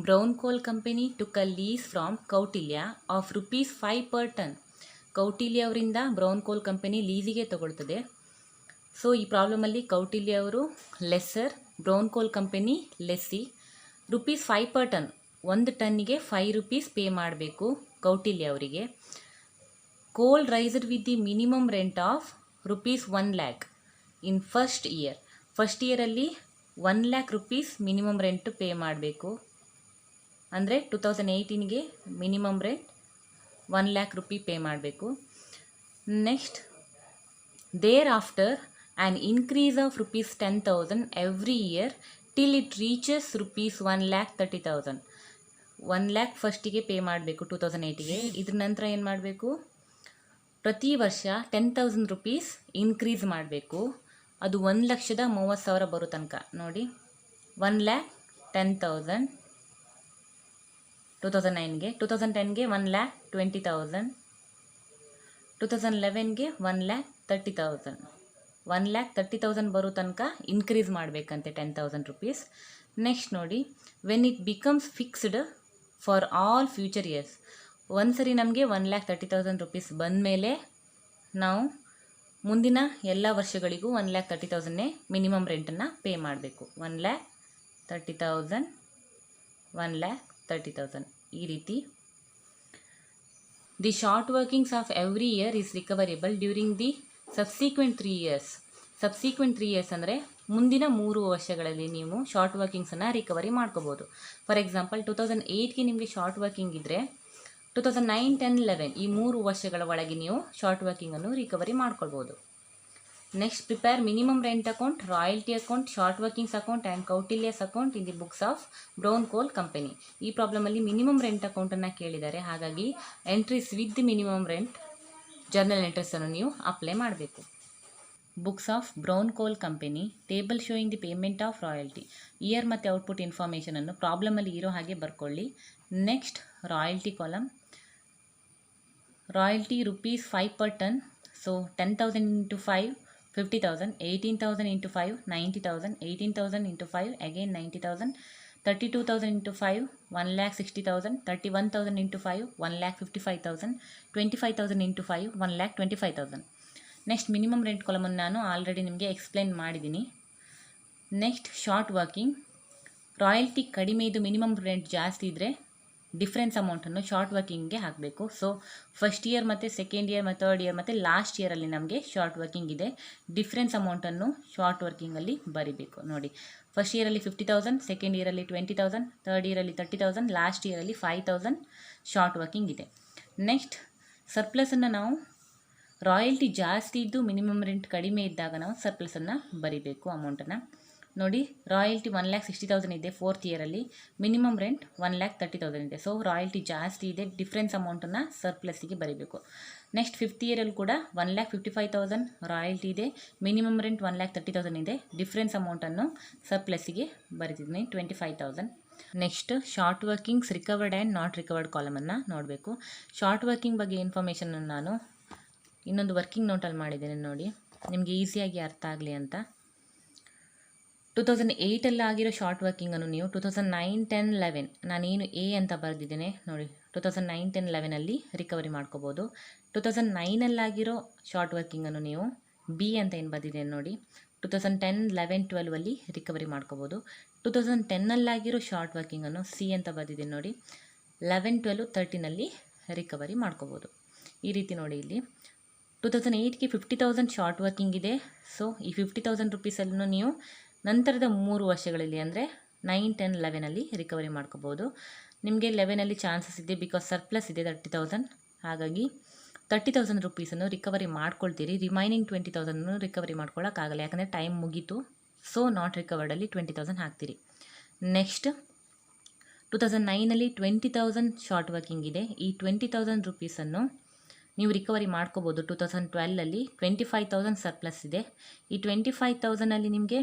Brown Coal company took a lease from Kautilya of rupees 5 per ton. Kautilya ಅವರಿಂದ brown Coal company ಲೀಸಿಗೆ ತಗೊಳ್ತದೆ. So ಈ ಪ್ರಾಬ್ಲಮಲ್ಲಿ ಕೌಟಿಲ್ಯ ಅವರು lessor, Brown Coal Company lessee. Rupees 5 per ton, 1 ಟನ್ನಿಗೆ 5 rupees pay ಮಾಡಬೇಕು ಕೌಟಿಲ್ಯ ಅವರಿಗೆ. Coal raised with the minimum rent of rupees 1 lakh in first ಇಯರಲ್ಲಿ 1 lakh rupees minimum rent pay ಮಾಡಬೇಕು. ಅಂದರೆ 2018ಗೆ minimum rent 1 lakh rupee pay ಮಾಡಬೇಕು. Next thereafter an increase of rupees 10,000 every year till it reaches rupees 1,30,000. 1 lakh ಫಸ್ಟಿಗೆ pay ಮಾಡಬೇಕು 2008ಗೆ. ಇದ್ರ ನಂತರ ಏನು ಮಾಡಬೇಕು, ಪ್ರತಿ ವರ್ಷ 10,000 ರೂಪೀಸ್ ಇನ್ಕ್ರೀಸ್ ಮಾಡಬೇಕು. ಅದು 1,30,000 ಬರೋ ತನಕ. ನೋಡಿ, 1,10,000 2009ಗೆ, 2010ಗೆ 1,20,000, 2011ಗೆ 1,30,000. 1,30,000 ಬರೋ ತನಕ ಇನ್ಕ್ರೀಸ್ ಮಾಡಬೇಕಂತೆ 10,000 ರೂಪೀಸ್. ನೆಕ್ಸ್ಟ್ ನೋಡಿ, when it becomes fixed for all future years. ಒಂದ್ಸರಿ ನಮಗೆ 1,30,000 ರೂಪೀಸ್ ಬಂದಮೇಲೆ ನಾವು ಮುಂದಿನ ಎಲ್ಲ ವರ್ಷಗಳಿಗೂ 1,30,000 ಮಿನಿಮಮ್ ರೆಂಟನ್ನು ಪೇ ಮಾಡಬೇಕು. 1,30,000, 1,30,000 ಈ ರೀತಿ. The short workings of every year is recoverable during the subsequent 3 years. Subsequent 3 years ಅಂದರೆ ಮುಂದಿನ 3 ವರ್ಷಗಳಲ್ಲಿ ನೀವು ಶಾರ್ಟ್ ವರ್ಕಿಂಗ್ಸನ್ನು ರಿಕವರಿ ಮಾಡ್ಕೋಬೋದು. ಫಾರ್ ಎಕ್ಸಾಂಪಲ್ 2008ಗೆ ನಿಮಗೆ ಶಾರ್ಟ್ ವರ್ಕಿಂಗ್ ಇದ್ದರೆ 2009, 10, 11 ಈ 3 ವರ್ಷಗಳ ಒಳಗೆ ನೀವು ಶಾರ್ಟ್ ವರ್ಕಿಂಗನ್ನು ರಿಕವರಿ ಮಾಡ್ಕೊಳ್ಬೋದು. Next, prepare minimum rent account, royalty account, short workings account and Kautilya's account in the books of Brown Coal Company. ಈ ಪ್ರಾಬ್ಲಮಲ್ಲಿ ಮಿನಿಮಮ್ ರೆಂಟ್ ಅಕೌಂಟನ್ನು ಕೇಳಿದ್ದಾರೆ. ಹಾಗಾಗಿ entries with the minimum rent journal ಎಂಟ್ರೀಸನ್ನು ನೀವು ಅಪ್ಲೈ ಮಾಡಬೇಕು. Books of Brown Coal Company, table showing the payment of royalty. Year ಮತ್ತು output ಇನ್ಫಾರ್ಮೇಷನನ್ನು ಪ್ರಾಬ್ಲಮಲ್ಲಿ ಇರೋ ಹಾಗೆ ಬರ್ಕೊಳ್ಳಿ. Next, royalty column. Royalty rupees 5 per ton. So 10,000 into 5, 50,000, 18,000 into 5, 90,000, 18,000 into 5, again 90,000, 32,000 into 5, 1,60,000, 31,000 into 5, 1,55,000, 25,000 into 5, 1,25,000. Next, minimum rent ಕಾಲಮನ್ನು ನಾನು already ನಿಮಗೆ explain ಮಾಡಿದ್ದೀನಿ. Next, short working. Royalty ಕಡಿಮೆ ಇದ್ದು ಮಿನಿಮಮ್ ರೆಂಟ್ ಜಾಸ್ತಿ ಇದ್ದರೆ ಡಿಫ್ರೆನ್ಸ್ ಅಮೌಂಟನ್ನು ಶಾರ್ಟ್ ವರ್ಕಿಂಗ್ಗೆ ಹಾಕಬೇಕು. ಸೊ ಫಸ್ಟ್ ಇಯರ್ ಮತ್ತು ಸೆಕೆಂಡ್ ಇಯರ್ ಮತ್ತು ಥರ್ಡ್ ಇಯರ್ ಮತ್ತು ಲಾಸ್ಟ್ ಇಯರಲ್ಲಿ ನಮಗೆ ಶಾರ್ಟ್ ವರ್ಕಿಂಗ್ ಇದೆ. ಡಿಫ್ರೆನ್ಸ್ ಅಮೌಂಟನ್ನು ಶಾರ್ಟ್ ವರ್ಕಿಂಗಲ್ಲಿ ಬರೀಬೇಕು. ನೋಡಿ, ಫಸ್ಟ್ ಇಯರಲ್ಲಿ 50,000, ಸೆಕೆಂಡ್ ಇಯರಲ್ಲಿ 20,000, ಥರ್ಡ್ ಇಯರಲ್ಲಿ 30,000, ಲಾಸ್ಟ್ ಇಯರಲ್ಲಿ 5,000 ಶಾರ್ಟ್ ವರ್ಕಿಂಗ್ ಇದೆ. ನೆಕ್ಸ್ಟ್, ಸರ್ಪ್ಲಸನ್ನು ನಾವು ರಾಯಲ್ಟಿ ಜಾಸ್ತಿ ಇದ್ದು ಮಿನಿಮಮ್ ರೆಂಟ್ ಕಡಿಮೆ ಇದ್ದಾಗ ನಾವು ಸರ್ಪ್ಲಸನ್ನು ಬರೀಬೇಕು ಅಮೌಂಟನ್ನು. ನೋಡಿ, ರಾಯಲ್ಟಿ 1,60,000 ಇದೆ ಫೋರ್ತ್ ಇಯರಲ್ಲಿ, ಮಿನಿಮಮ್ ರೆಂಟ್ 1,30,000 ಇದೆ. ಸೊ ರಾಯಲ್ಟಿ ಜಾಸ್ತಿ ಇದೆ, ಡಿಫ್ರೆನ್ಸ್ ಅಮೌಂಟನ್ನು ಸರ್ಪ್ಲಸ್ಸಿಗೆ ಬರೀಬೇಕು. ನೆಕ್ಸ್ಟ್, ಫಿಫ್ತ್ ಇಯರಲ್ಲಿ ಕೂಡ 1,55,000 ರಾಯಲ್ಟಿ ಇದೆ, ಮಿನಿಮಮ್ ರೆಂಟ್ 1,30,000 ಇದೆ, ಡಿಫ್ರೆನ್ಸ್ ಅಮೌಂಟನ್ನು ಸರ್ಪ್ಲಸ್ಸಿಗೆ ಬರೀತಿದ್ದೀನಿ 25,000. Next, short workings recovered and not recovered ಕಾಲಮನ್ನು ನೋಡಬೇಕು. ಶಾರ್ಟ್ ವರ್ಕಿಂಗ್ ಬಗ್ಗೆ ಇನ್ಫಾರ್ಮೇಷನನ್ನು ನಾನು ಇನ್ನೊಂದು ವರ್ಕಿಂಗ್ ನೋಟಲ್ಲಿ ಮಾಡಿದ್ದೇನೆ, ನೋಡಿ ನಿಮಗೆ ಈಸಿಯಾಗಿ ಅರ್ಥ ಆಗಲಿ ಅಂತ. 2008 ಆಗಿರೋ ಶಾರ್ಟ್ ವರ್ಕಿಂಗನ್ನು ನೀವು 2009, 10, 11 ನಾನೇನು ಎ ಅಂತ ಬರೆದಿದ್ದೇನೆ ನೋಡಿ, 2009, 10, 11ಅಲ್ಲಿ ರಿಕವರಿ ಮಾಡ್ಕೋಬೋದು. 2009 ಆಗಿರೋ ಶಾರ್ಟ್ ವರ್ಕಿಂಗನ್ನು ನೀವು ಬಿ ಅಂತ ಏನು ಬರೆದಿದ್ದೇನೆ ನೋಡಿ, 2010, 11, 12ಅಲ್ಲಿ ರಿಕವರಿ ಮಾಡ್ಕೋಬೋದು. 2010 ಆಗಿರೋ ಶಾರ್ಟ್ ವರ್ಕಿಂಗನ್ನು ಸಿ ಅಂತ ಬರೆದಿದ್ದೇನೆ ನೋಡಿ, 11, 12, 13ಅಲ್ಲಿ ರಿಕವರಿ ಮಾಡ್ಕೋಬೋದು. ಈ ರೀತಿ ನೋಡಿ, ಇಲ್ಲಿ 2008ಗೆ 50,000 ಶಾರ್ಟ್ ವರ್ಕಿಂಗ್ ಇದೆ. ಸೊ ಈ 50,000 ರೂಪೀಸನ್ನು ನೀವು ನಂತರದ 3 ವರ್ಷಗಳಲ್ಲಿ ಅಂದರೆ 9, 10, 11ಅಲ್ಲಿ ರಿಕವರಿ ಮಾಡ್ಕೋಬೋದು. ನಿಮಗೆ 11ಅಲ್ಲಿ ಚಾನ್ಸಸ್ ಇದೆ, ಬಿಕಾಸ್ ಸರ್ಪ್ಲಸ್ ಇದೆ 30,000. ಹಾಗಾಗಿ 30,000 ರೂಪೀಸನ್ನು ರಿಕವರಿ ಮಾಡ್ಕೊಳ್ತೀರಿ. ರಿಮೈನಿಂಗ್ 20,000 ರಿಕವರಿ ಮಾಡ್ಕೊಳ್ಳೋಕ್ಕಾಗಲ್ಲ, ಯಾಕಂದರೆ ಟೈಮ್ ಮುಗೀತು. ಸೊ ನಾಟ್ ರಿಕವರ್ಡಲ್ಲಿ 20,000 ಹಾಕ್ತೀರಿ. ನೆಕ್ಸ್ಟ್, 2009ಅಲ್ಲಿ 20,000 ಶಾರ್ಟ್ ವರ್ಕಿಂಗ್ ಇದೆ. ಈ 20,000 ರೂಪೀಸನ್ನು ನೀವು ರಿಕವರಿ ಮಾಡ್ಕೋಬೋದು. 2012ಅಲ್ಲಿ 25,000 ಸರ್ಪ್ಲಸ್ ಇದೆ. ಈ 25,000ಅಲ್ಲಿ ನಿಮಗೆ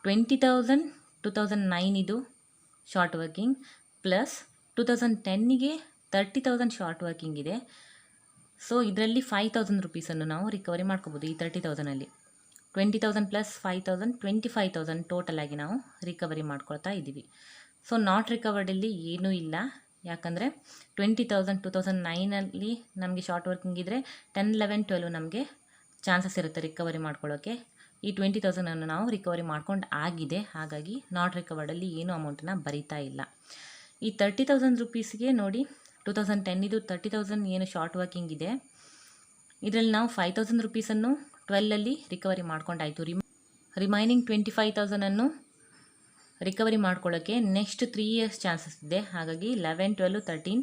20,000 2009 ಇದು ಶಾರ್ಟ್ ವರ್ಕಿಂಗ್ ಪ್ಲಸ್ 2010ಗೆ 30,000 ಶಾರ್ಟ್ ವರ್ಕಿಂಗ್ ಇದೆ. ಸೊ ಇದರಲ್ಲಿ 5,000 ರೂಪೀಸನ್ನು ನಾವು ರಿಕವರಿ ಮಾಡ್ಕೋಬೋದು. ಈ 30,000ಅಲ್ಲಿ 20,000 ಪ್ಲಸ್ 5,000 25,000 ಟೋಟಲಾಗಿ ನಾವು ರಿಕವರಿ ಮಾಡ್ಕೊಳ್ತಾ ಇದ್ದೀವಿ. ಸೊ ನಾಟ್ ರಿಕವರ್ಡಲ್ಲಿ ಏನೂ ಇಲ್ಲ, ಯಾಕಂದರೆ 20,000 2009 ನಮಗೆ ಶಾರ್ಟ್ ವರ್ಕಿಂಗ್ ಇದ್ದರೆ 10, 11, 12 ನಮಗೆ ಚಾನ್ಸಸ್ ಇರುತ್ತೆ ರಿಕವರಿ ಮಾಡ್ಕೊಳ್ಳೋಕ್ಕೆ. ಈ 20,000 ನಾವು ರಿಕವರಿ ಮಾಡ್ಕೊಂಡು ಆಗಿದೆ, ಹಾಗಾಗಿ ನಾಟ್ ರಿಕವರ್ಡಲ್ಲಿ ಏನೂ ಅಮೌಂಟನ್ನು ಬರೀತಾ ಇಲ್ಲ. ಈ 30,000 ರುಪೀಸ್ಗೆ ನೋಡಿ 2010 ಇದು 30,000 ಏನು ಶಾರ್ಟ್ ವರ್ಕಿಂಗ್ ಇದೆ, ಇದರಲ್ಲಿ ನಾವು 5,000 ರುಪೀಸನ್ನು 12ಅಲ್ಲಿ ರಿಕವರಿ ಮಾಡ್ಕೊಂಡಾಯಿತು. ರಿಮೈನಿಂಗ್ 25,000 ರಿಕವರಿ ಮಾಡ್ಕೊಳ್ಳೋಕ್ಕೆ ನೆಕ್ಸ್ಟ್ 3 ಇಯರ್ಸ್ ಚಾನ್ಸಸ್ ಇದೆ. ಹಾಗಾಗಿ 11, 12,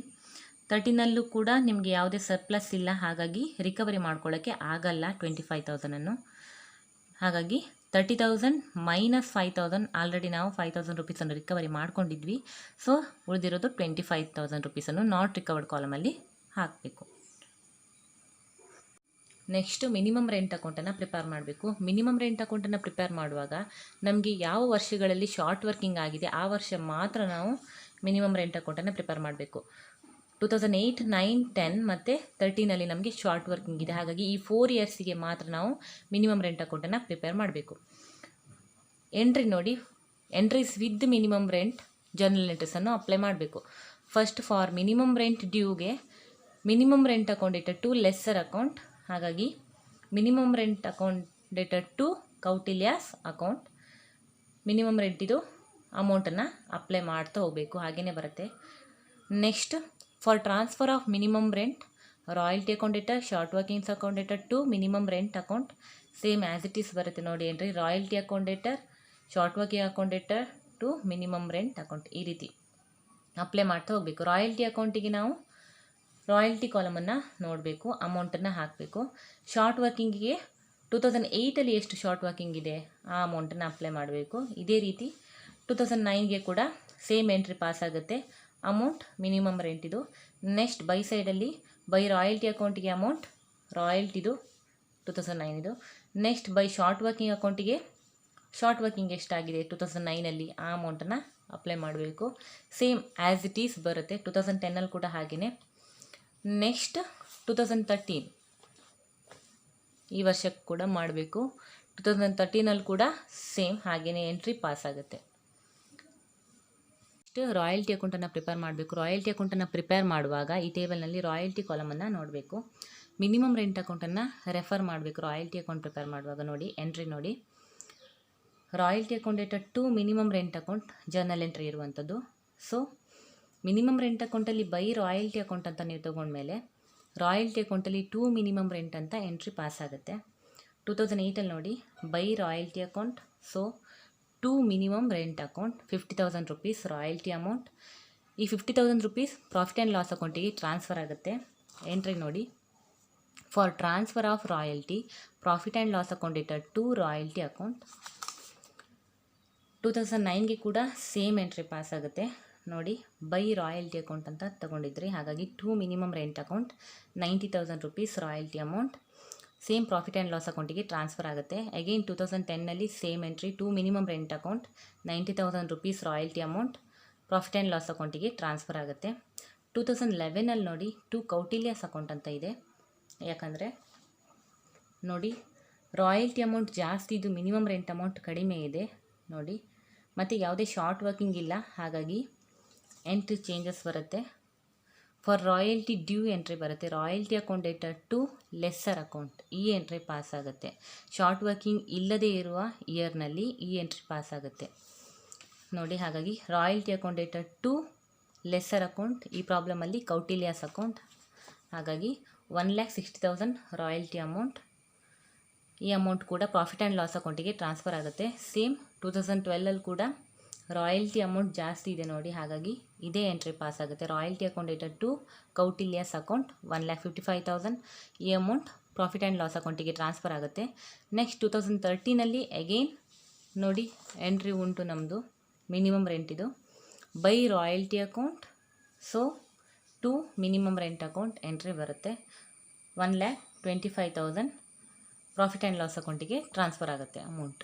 13ನಲ್ಲೂ ಕೂಡ ನಿಮಗೆ ಯಾವುದೇ ಸರ್ಪ್ಲಸ್ ಇಲ್ಲ, ಹಾಗಾಗಿ ರಿಕವರಿ ಮಾಡ್ಕೊಳ್ಳೋಕ್ಕೆ ಆಗಲ್ಲ 25,000. ಹಾಗಾಗಿ 30,000 ಮೈನಸ್ 5,000 ಆಲ್ರೆಡಿ ನಾವು 5,000 ರುಪೀಸನ್ನು ರಿಕವರಿ ಮಾಡ್ಕೊಂಡಿದ್ವಿ. ಸೊ ಉಳಿದಿರೋದು 25,000 ರುಪೀಸನ್ನು ನಾಟ್ ರಿಕವರ್ಡ್ ಕಾಲಮಲ್ಲಿ ಹಾಕಬೇಕು. ನೆಕ್ಸ್ಟು ಮಿನಿಮಮ್ ರೆಂಟ್ ಅಕೌಂಟನ್ನು ಪ್ರಿಪೇರ್ ಮಾಡಬೇಕು. ಮಿನಿಮಮ್ ರೆಂಟ್ ಅಕೌಂಟನ್ನು ಪ್ರಿಪೇರ್ ಮಾಡುವಾಗ ನಮಗೆ ಯಾವ ವರ್ಷಗಳಲ್ಲಿ ಶಾರ್ಟ್ ವರ್ಕಿಂಗ್ ಆಗಿದೆ ಆ ವರ್ಷ ಮಾತ್ರ ನಾವು ಮಿನಿಮಮ್ ರೆಂಟ್ ಅಕೌಂಟನ್ನು ಪ್ರಿಪೇರ್ ಮಾಡಬೇಕು. 2008, 9, 10 ಮತ್ತು 13ನಲ್ಲಿ ನಮಗೆ ಶಾರ್ಟ್ ವರ್ಕಿಂಗ್ ಇದೆ, ಹಾಗಾಗಿ ಈ 4 ಇಯರ್ಸಿಗೆ ಮಾತ್ರ ನಾವು ಮಿನಿಮಮ್ ರೆಂಟ್ ಅಕೌಂಟನ್ನು ಪ್ರಿಪೇರ್ ಮಾಡಬೇಕು. ಎಂಟ್ರಿ ನೋಡಿ, entries with minimum rent journal ಎಂಟ್ರೀಸನ್ನು ಅಪ್ಲೈ ಮಾಡಬೇಕು. ಫಸ್ಟ್ ಫಾರ್ ಮಿನಿಮಮ್ ರೆಂಟ್ ಡ್ಯೂಗೆ minimum rent account dated to lesser account, ಹಾಗಾಗಿ minimum rent account dated to Kautilya's account, minimum ರೆಂಟಿದು ಅಮೌಂಟನ್ನು ಅಪ್ಲೈ ಮಾಡ್ತಾ ಹೋಗಬೇಕು, ಹಾಗೆಯೇ ಬರುತ್ತೆ. Next for transfer of minimum rent royalty account dated short workings account dated to minimum rent account, same as it is ಬರುತ್ತೆ ನೋಡಿ ಏನ್ರಿ, royalty account dated short working account dated to minimum rent account, ಈ ರೀತಿ apply ಮಾಡ್ತಾ ಹೋಗಬೇಕು. Royalty ಅಕೌಂಟಿಗೆ ನಾವು royalty ಕಾಲಮನ್ನು ನೋಡಬೇಕು, ಅಮೌಂಟನ್ನು ಹಾಕಬೇಕು. ಶಾರ್ಟ್ ವರ್ಕಿಂಗಿಗೆ 2008ಅಲ್ಲಿ ಎಷ್ಟು ಶಾರ್ಟ್ ವರ್ಕಿಂಗ್ ಇದೆ ಆ ಅಮೌಂಟನ್ನು ಅಪ್ಲೈ ಮಾಡಬೇಕು. ಇದೇ ರೀತಿ 2009ಗೆ ಕೂಡ ಸೇಮ್ ಎಂಟ್ರಿ ಪಾಸ್ ಆಗುತ್ತೆ, ಅಮೌಂಟ್ ಮಿನಿಮಮ್ ರೆಂಟಿದು. ನೆಕ್ಸ್ಟ್ ಬೈ ಸೈಡಲ್ಲಿ ಬೈ ರಾಯಲ್ಟಿ ಅಕೌಂಟಿಗೆ ಅಮೌಂಟ್ ರಾಯಲ್ಟಿದು 2009ಇದು. ನೆಕ್ಸ್ಟ್ ಬೈ ಶಾರ್ಟ್ ವರ್ಕಿಂಗ್ ಅಕೌಂಟಿಗೆ ಶಾರ್ಟ್ ವರ್ಕಿಂಗ್ ಎಷ್ಟಾಗಿದೆ 2009ಅಲ್ಲಿ ಆ ಅಮೌಂಟನ್ನು ಅಪ್ಲೈ ಮಾಡಬೇಕು. ಸೇಮ್ ಆ್ಯಸ್ ಇಟ್ ಈಸ್ ಬರುತ್ತೆ 2010ಅಲ್ಲಿ ಕೂಡ ಹಾಗೆಯೇ. ನೆಕ್ಸ್ಟ್ 2013 ಈ ವರ್ಷಕ್ಕೆ ಕೂಡ ಮಾಡಬೇಕು. 2013ಅಲ್ಲಿ ಕೂಡ ಸೇಮ್ ಹಾಗೆಯೇ ಎಂಟ್ರಿ ಪಾಸ್ ಆಗುತ್ತೆ. ನೆಕ್ಸ್ಟ್ ರಾಯಲ್ಟಿ ಅಕೌಂಟನ್ನು ಪ್ರಿಪೇರ್ ಮಾಡಬೇಕು. ರಾಯಲ್ಟಿ ಅಕೌಂಟನ್ನು ಪ್ರಿಪೇರ್ ಮಾಡುವಾಗ ಈ ಟೇಬಲ್ನಲ್ಲಿ ರಾಯಲ್ಟಿ ಕಾಲಮನ್ನು ನೋಡಬೇಕು. ಮಿನಿಮಮ್ ರೆಂಟ್ ಅಕೌಂಟನ್ನು ರೆಫರ್ ಮಾಡಬೇಕು. ರಾಯಲ್ಟಿ ಅಕೌಂಟ್ ಪ್ರಿಪೇರ್ ಮಾಡುವಾಗ ನೋಡಿ ಎಂಟ್ರಿ ನೋಡಿ, royalty account dated to minimum rent account journal entry ಇರುವಂಥದ್ದು. ಸೊ ಮಿನಿಮಮ್ ರೆಂಟ್ ಅಕೌಂಟಲ್ಲಿ ಬೈ ರಾಯಲ್ಟಿ ಅಕೌಂಟ್ ಅಂತ ನೀವು ತೊಗೊಂಡ್ಮೇಲೆ ರಾಯಲ್ಟಿ ಅಕೌಂಟಲ್ಲಿ ಟು ಮಿನಿಮಮ್ ರೆಂಟ್ ಅಂತ ಎಂಟ್ರಿ ಪಾಸ್ ಆಗುತ್ತೆ. 2008ಅಲ್ಲಿ ನೋಡಿ by royalty account, so to minimum rent account 50,000 rupees royalty amount. ಈ 50,000 ರುಪೀಸ್ ಪ್ರಾಫಿಟ್ ಆ್ಯಂಡ್ ಲಾಸ್ ಅಕೌಂಟಿಗೆ ಟ್ರಾನ್ಸ್ಫರ್ ಆಗುತ್ತೆ. ಎಂಟ್ರಿ ನೋಡಿ, for transfer of royalty profit and loss account dated to royalty account. 2009ಗೆ ಕೂಡ same entry pass ಆಗುತ್ತೆ ನೋಡಿ, by royalty account ಅಂತ ತೊಗೊಂಡಿದ್ರಿ, ಹಾಗಾಗಿ to minimum rent account 90,000 rupees royalty amount. Same profit and loss ಅಕೌಂಟಿಗೆ ಟ್ರಾನ್ಸ್ಫರ್ ಆಗುತ್ತೆ. ಅಗೈನ್ 2010ನಲ್ಲಿ same entry to minimum rent account 90,000 rupees royalty amount profit and loss ಅಕೌಂಟಿಗೆ transfer ಆಗುತ್ತೆ. 2011ಅಲ್ಲಿ ನೋಡಿ ಟು ಕೌಟಿಲ್ಯಾಸ್ ಅಕೌಂಟ್ ಅಂತ ಇದೆ, ಯಾಕಂದರೆ ನೋಡಿ ರಾಯಲ್ಟಿ ಅಮೌಂಟ್ ಜಾಸ್ತಿ ಇದು, ಮಿನಿಮಮ್ ರೆಂಟ್ ಅಮೌಂಟ್ ಕಡಿಮೆ ಇದೆ ನೋಡಿ, ಮತ್ತು ಯಾವುದೇ ಶಾರ್ಟ್ ವರ್ಕಿಂಗ್ ಇಲ್ಲ, ಹಾಗಾಗಿ ಎಂಟ್ರಿ ಚೇಂಜಸ್ ಬರುತ್ತೆ. ಫಾರ್ ರಾಯಲ್ಟಿ ಡ್ಯೂ ಎಂಟ್ರಿ ಬರುತ್ತೆ. Royalty account dated to lesser account, ಈ ಎಂಟ್ರಿ ಪಾಸ್ ಆಗುತ್ತೆ. ಶಾರ್ಟ್ ವರ್ಕಿಂಗ್ ಇಲ್ಲದೇ ಇರುವ ಇಯರ್ನಲ್ಲಿ ಈ ಎಂಟ್ರಿ ಪಾಸ್ ಆಗುತ್ತೆ ನೋಡಿ, ಹಾಗಾಗಿ royalty account dated to lesser account, ಈ ಪ್ರಾಬ್ಲಮಲ್ಲಿ ಕೌಟಿಲ್ಯಾಸ್ ಅಕೌಂಟ್, ಹಾಗಾಗಿ 1,60,000 ರಾಯಲ್ಟಿ ಅಮೌಂಟ್. ಈ ಅಮೌಂಟ್ ಕೂಡ ಪ್ರಾಫಿಟ್ ಆ್ಯಂಡ್ ಲಾಸ್ ಅಕೌಂಟಿಗೆ ಟ್ರಾನ್ಸ್ಫರ್ ಆಗುತ್ತೆ. ಸೇಮ್ 2012ಅಲ್ಲಿ ಕೂಡ ರಾಯಲ್ಟಿ ಅಮೌಂಟ್ ಜಾಸ್ತಿ ಇದೆ ನೋಡಿ, ಹಾಗಾಗಿ ಇದೇ ಎಂಟ್ರಿ ಪಾಸ್ ಆಗುತ್ತೆ. Royalty account dated to Kautilya's account 1,55,000, ಈ ಅಮೌಂಟ್ ಪ್ರಾಫಿಟ್ ಆ್ಯಂಡ್ ಲಾಸ್ ಅಕೌಂಟಿಗೆ ಟ್ರಾನ್ಸ್ಫರ್ ಆಗುತ್ತೆ. ನೆಕ್ಸ್ಟ್ 2013ನಲ್ಲಿ ಅಗೈನ್ ನೋಡಿ ಎಂಟ್ರಿ ಉಂಟು ನಮ್ಮದು ಮಿನಿಮಮ್ ರೆಂಟಿದು, by royalty account, so to minimum rent account entry ಬರುತ್ತೆ. 1,25,000 ಪ್ರಾಫಿಟ್ ಆ್ಯಂಡ್ ಲಾಸ್ ಅಕೌಂಟಿಗೆ ಟ್ರಾನ್ಸ್ಫರ್ ಆಗುತ್ತೆ amount.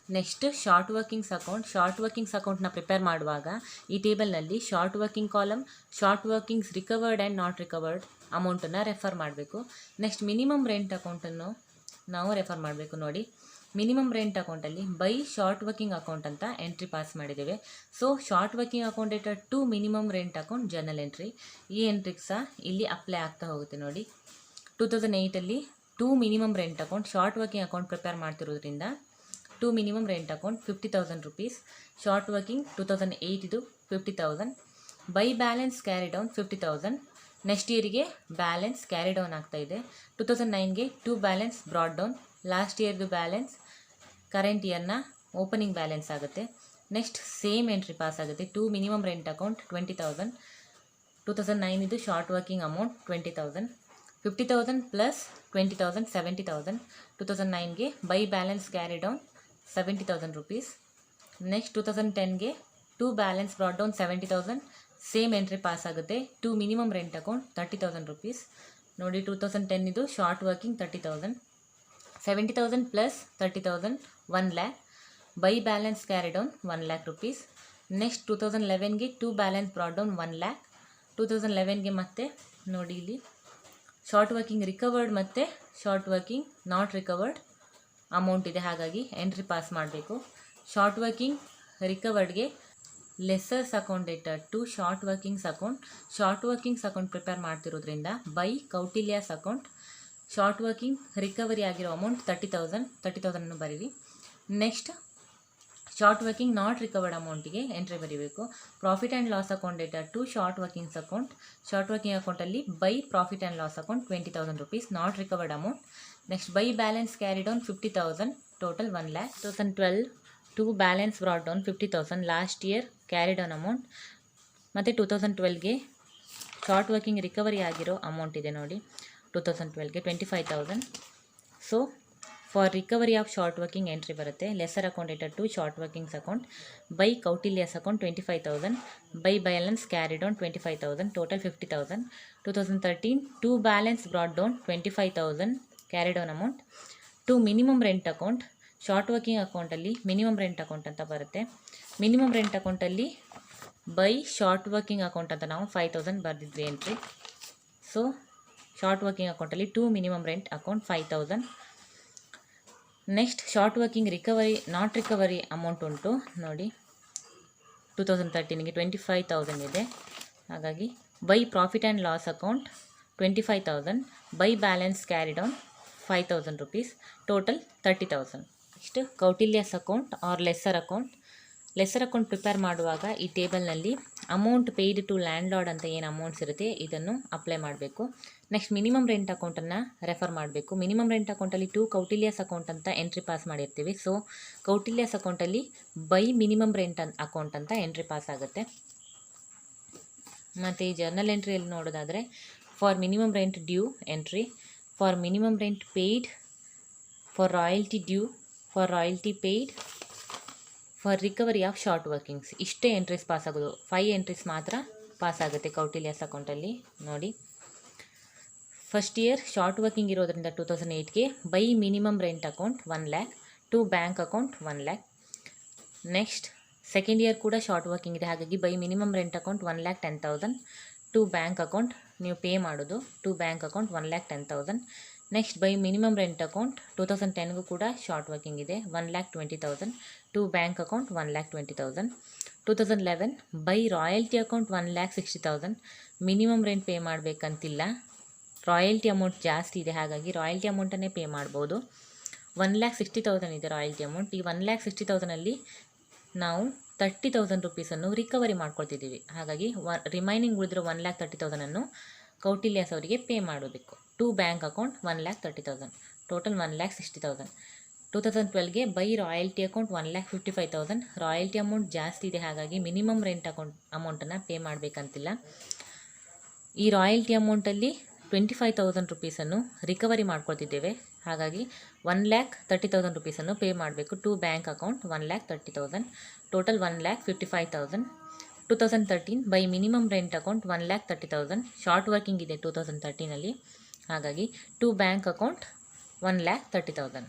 Next short workings account. Short workings ಅಕೌಂಟ್ನ ಪ್ರಿಪೇರ್ ಮಾಡುವಾಗ ಈ ಟೇಬಲ್ನಲ್ಲಿ short working column, short workings recovered and not recovered ಅಮೌಂಟನ್ನು refer ಮಾಡಬೇಕು. Next minimum rent ಅಕೌಂಟನ್ನು ನಾವು ರೆಫರ್ ಮಾಡಬೇಕು ನೋಡಿ. ಮಿನಿಮಮ್ ರೆಂಟ್ ಅಕೌಂಟಲ್ಲಿ ಬೈ ಶಾರ್ಟ್ ವರ್ಕಿಂಗ್ ಅಕೌಂಟ್ ಅಂತ ಎಂಟ್ರಿ ಪಾಸ್ ಮಾಡಿದ್ದೇವೆ. So short working account data to minimum rent account journal entry, ಈ ಎಂಟ್ರಿಗೆ ಸಹ ಇಲ್ಲಿ ಅಪ್ಲೈ ಆಗ್ತಾ ಹೋಗುತ್ತೆ ನೋಡಿ. 2008ಅಲ್ಲಿ to minimum rent account short working account prepare ಮಾಡ್ತಿರೋದ್ರಿಂದ to minimum rent account 50,000 rupees, short working 2008 ಇದು 50,000, by balance carry down 50,000. Next ಇಯರಿಗೆ ಬ್ಯಾಲೆನ್ಸ್ ಕ್ಯಾರಿ ಡೌನ್ ಆಗ್ತಾ ಇದೆ. 2009ಗೆ to balance brought down, last ಇಯರ್ದು ಬ್ಯಾಲೆನ್ಸ್ ಕರೆಂಟ್ ಇಯರ್ನ ಓಪನಿಂಗ್ ಬ್ಯಾಲೆನ್ಸ್ ಆಗುತ್ತೆ. Next same entry pass ಆಗುತ್ತೆ. ಟು ಮಿನಿಮಮ್ ರೆಂಟ್ ಅಕೌಂಟ್ 20,000, 2009 ಇದು ಶಾರ್ಟ್ ವರ್ಕಿಂಗ್ ಅಮೌಂಟ್ 20,000, 50,000 ಪ್ಲಸ್ 20,000 70,000. 2009ಗೆ by balance carry down 70,000 rupees. Next 2010ಗೆ to balance brought down 70,000, same entry pass ಆಗುತ್ತೆ. To minimum rent account 30,000 rupees ನೋಡಿ. 2010 ಇದು short working 30,000, 70,000 plus 30,000 1 lakh, by balance carry down 1 lakh rupees. Next 2011ಗೆ to balance brought down 1 lakh. 2011ಗೆ ಮತ್ತೆ ನೋಡಿ ಇಲ್ಲಿ short working recovered ಮತ್ತು short working not recovered amount ಇದೆ, ಹಾಗಾಗಿ ಎಂಟ್ರಿ ಪಾಸ್ ಮಾಡಬೇಕು. ಶಾರ್ಟ್ ವರ್ಕಿಂಗ್ ರಿಕವರ್ಡ್ಗೆ lessor's account data to short workings account prepare ಮಾಡ್ತಿರೋದ್ರಿಂದ by Kautilya's account short working recovery ಆಗಿರೋ ಅಮೌಂಟ್ 30,000 ಬರೀರಿ. Next short working not recovered ಅಮೌಂಟಿಗೆ entry ಬರೀಬೇಕು. Profit and loss account data to short workings account, short working ಅಕೌಂಟಲ್ಲಿ by profit and loss account 20,000 rupees not recovered amount. Next by balance carry down 50,000, total 1 lakh. 2012 to balance brought down 50,000, last year carry down amount. ಮತ್ತು 2012ಗೆ short working recovery ಆಗಿರೋ amount ಇದೆ ನೋಡಿ. 2012ಗೆ 25,000. So for recovery of short working entry ಬರುತ್ತೆ. Lessor account data to short workings account, by Kautilya's account 25,000, by balance carry down 25,000, total 50,000. 2013 to balance brought down 25,000 carry down amount. To minimum rent account short working ಅಕೌಂಟಲ್ಲಿ minimum rent account ಅಂತ ಬರುತ್ತೆ. Minimum rent ಅಕೌಂಟಲ್ಲಿ by short working account ಅಂತ ನಾವು 5,000 ಬರೆದಿದ್ವಿ entry. So short working ಅಕೌಂಟಲ್ಲಿ to minimum rent account 5,000. Next short working recovery not recovery amount ಉಂಟು ನೋಡಿ. 2013ಗೆ 25,000 ಇದೆ, ಹಾಗಾಗಿ by profit and loss account 25,000, by balance carry down 5,000 rupees, total 30,000. Next Kautilya's account or lessor account prepare ಮಾಡುವಾಗ ಈ ಟೇಬಲ್ನಲ್ಲಿ amount paid to landlord ಅಂತ ಏನು ಅಮೌಂಟ್ಸ್ ಇರುತ್ತೆ ಇದನ್ನು ಅಪ್ಲೈ ಮಾಡಬೇಕು. ನೆಕ್ಸ್ಟ್ ಮಿನಿಮಮ್ ರೆಂಟ್ ಅಕೌಂಟನ್ನು ರೆಫರ್ ಮಾಡಬೇಕು. ಮಿನಿಮಮ್ ರೆಂಟ್ ಅಕೌಂಟಲ್ಲಿ ಟು ಕೌಟಿಲ್ಯಾಸ್ ಅಕೌಂಟ್ ಅಂತ ಎಂಟ್ರಿ ಪಾಸ್ ಮಾಡಿರ್ತೀವಿ. ಸೊ ಕೌಟಿಲ್ಯಾಸ್ ಅಕೌಂಟಲ್ಲಿ ಬೈ ಮಿನಿಮಮ್ ರೆಂಟ್ ಅಕೌಂಟ್ ಅಂತ ಎಂಟ್ರಿ ಪಾಸ್ ಆಗುತ್ತೆ. ಮತ್ತು ಈ ಜರ್ನಲ್ ಎಂಟ್ರಿಯಲ್ಲಿ ನೋಡೋದಾದರೆ for minimum rent due entry, for minimum rent paid, for royalty due, for royalty paid, for recovery of short workings, ಇಷ್ಟೇ ಎಂಟ್ರೀಸ್ ಪಾಸ್ ಆಗೋದು. 5 ಎಂಟ್ರೀಸ್ ಮಾತ್ರ ಪಾಸ್ ಆಗುತ್ತೆ ಕೌಟಿಲ್ಯಾಸ್ ಅಕೌಂಟಲ್ಲಿ ನೋಡಿ. ಫಸ್ಟ್ ಇಯರ್ ಶಾರ್ಟ್ ವರ್ಕಿಂಗ್ ಇರೋದ್ರಿಂದ 2008ಗೆ by minimum rent account 1 lakh, to bank account 1 lakh. Next second year ಕೂಡ short working ಇದೆ, ಹಾಗಾಗಿ by minimum rent account 1,10,000, to bank account ನೀವು ಪೇ ಮಾಡೋದು, to bank account 1,10,000. Next by minimum rent account 2010ಗೂ ಕೂಡ short working ಇದೆ 1,20,000, to bank account 1,20,000. 2011 by royalty account 1,60,000, minimum rent pay ಮಾಡಬೇಕಂತಿಲ್ಲ, royalty amount ಜಾಸ್ತಿ ಇದೆ, ಹಾಗಾಗಿ ರಾಯಲ್ಟಿ ಅಮೌಂಟನ್ನೇ ಪೇ ಮಾಡ್ಬೋದು. 1,60,000 ಇದೆ ರಾಯಲ್ಟಿ ಅಮೌಂಟ್. ಈ 1,60,000ಅಲ್ಲಿ ನಾವು 30,000 ರುಪೀಸನ್ನು ರಿಕವರಿ ಮಾಡ್ಕೊಳ್ತಿದ್ದೀವಿ, ಹಾಗಾಗಿ ರಿಮೈನಿಂಗ್ ಉಳಿದಿರೋ 1,30,000ಅನ್ನು ಕೌಟಿಲ್ಯಾಸ್ ಅವರಿಗೆ ಪೇ ಮಾಡಬೇಕು. To bank account 1,30,000, total 1,60,000. 2012ಗೆ by royalty account 1,55,000, royalty amount ಜಾಸ್ತಿ ಇದೆ, ಹಾಗಾಗಿ ಮಿನಿಮಮ್ ರೆಂಟ್ ಅಮೌಂಟನ್ನು ಪೇ ಮಾಡಬೇಕಂತಿಲ್ಲ. ಈ ರಾಯಲ್ಟಿ ಅಮೌಂಟಲ್ಲಿ 25,000 ರುಪೀಸನ್ನು ರಿಕವರಿ ಮಾಡ್ಕೊಳ್ತಿದ್ದೇವೆ, ಹಾಗಾಗಿ 1,30,000 ರುಪೀಸನ್ನು ಪೇ ಮಾಡಬೇಕು. To bank account 1,30,000, total 1,55,000. 2013 by minimum rent account 1,30,000, short working ಇದೆ 2013ಅಲ್ಲಿ, ಹಾಗಾಗಿ ಟು ಬ್ಯಾಂಕ್ ಅಕೌಂಟ್ 1,30,000.